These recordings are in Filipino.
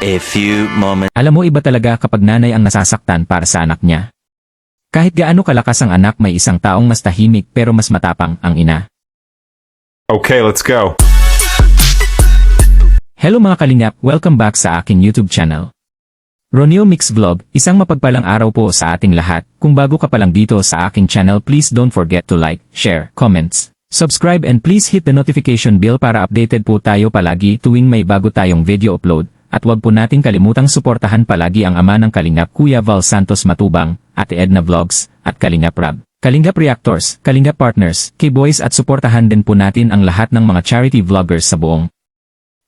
A few moments. Alam mo, iba talaga kapag nanay ang nasasaktan para sa anak niya. Kahit gaano kalakas ang anak, may isang taong mas tahimik pero mas matapang, ang ina. Okay, let's go. Hello mga kalingap, welcome back sa aking YouTube channel. Ronil Mix Vlog, isang mapagpalang araw po sa ating lahat. Kung bago ka pa lang dito sa aking channel, please don't forget to like, share, comments, subscribe and please hit the notification bell para updated po tayo palagi tuwing may bago tayong video upload. At wag po nating kalimutang suportahan palagi ang ama ng Kalingap, Kuya Val Santos Matubang, Ate Edna Vlogs, at Kalingap Rab, Kalingap Reactors, Kalingap Partners, K-Boys at suportahan din po natin ang lahat ng mga charity vloggers sa buong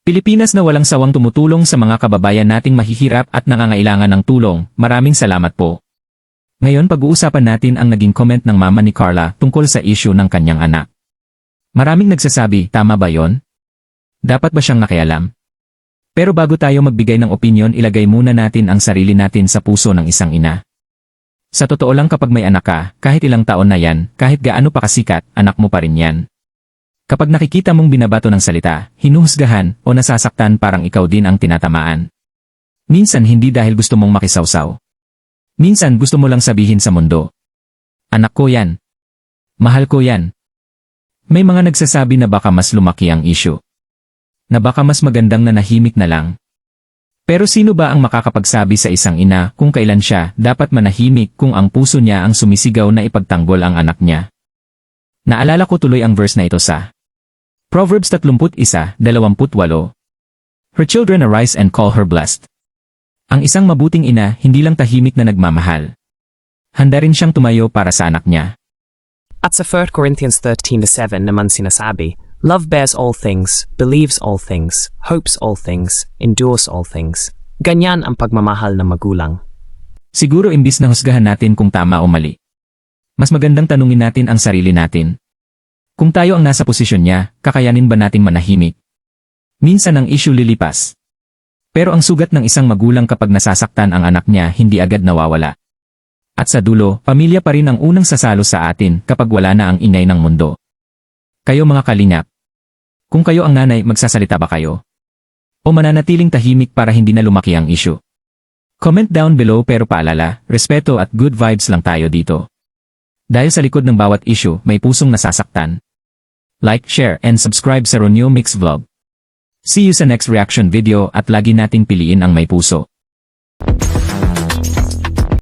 Pilipinas na walang sawang tumutulong sa mga kababayan nating mahihirap at nangangailangan ng tulong. Maraming salamat po. Ngayon pag-uusapan natin ang naging comment ng mama ni Carla tungkol sa issue ng kanyang anak. Maraming nagsasabi, tama ba yon? Dapat ba siyang nakialam? Pero bago tayo magbigay ng opinyon, ilagay muna natin ang sarili natin sa puso ng isang ina. Sa totoo lang, kapag may anak ka, kahit ilang taon na yan, kahit gaano pa kasikat, anak mo pa rin yan. Kapag nakikita mong binabato ng salita, hinuhusgahan, o nasasaktan, parang ikaw din ang tinatamaan. Minsan hindi dahil gusto mong makisawsaw. Minsan gusto mo lang sabihin sa mundo, anak ko yan. Mahal ko yan. May mga nagsasabi na baka mas lumaki ang issue. Na baka mas magandang nanahimik na lang. Pero sino ba ang makakapagsabi sa isang ina kung kailan siya dapat manahimik kung ang puso niya ang sumisigaw na ipagtanggol ang anak niya? Naalala ko tuloy ang verse na ito sa Proverbs 31:28. Her children arise and call her blessed. Ang isang mabuting ina hindi lang tahimik na nagmamahal. Handa rin siyang tumayo para sa anak niya. At sa 1 Corinthians 13:7 naman sinasabi, love bears all things, believes all things, hopes all things, endures all things. Ganyan ang pagmamahal ng magulang. Siguro imbis na husgahan natin kung tama o mali, mas magandang tanungin natin ang sarili natin. Kung tayo ang nasa posisyon niya, kakayanin ba nating manahimik? Minsan ang issue lilipas. Pero ang sugat ng isang magulang kapag nasasaktan ang anak niya hindi agad nawawala. At sa dulo, pamilya pa rin ang unang sasalo sa atin kapag wala na ang ingay ng mundo. Kayo mga kalingap, kung kayo ang nanay, magsasalita ba kayo? O mananatiling tahimik para hindi na lumaki ang issue? Comment down below, pero paalala, respeto at good vibes lang tayo dito. Dahil sa likod ng bawat issue, may pusong nasasaktan. Like, share, and subscribe sa Ronil Mix Vlog. See you sa next reaction video at lagi nating piliin ang may puso.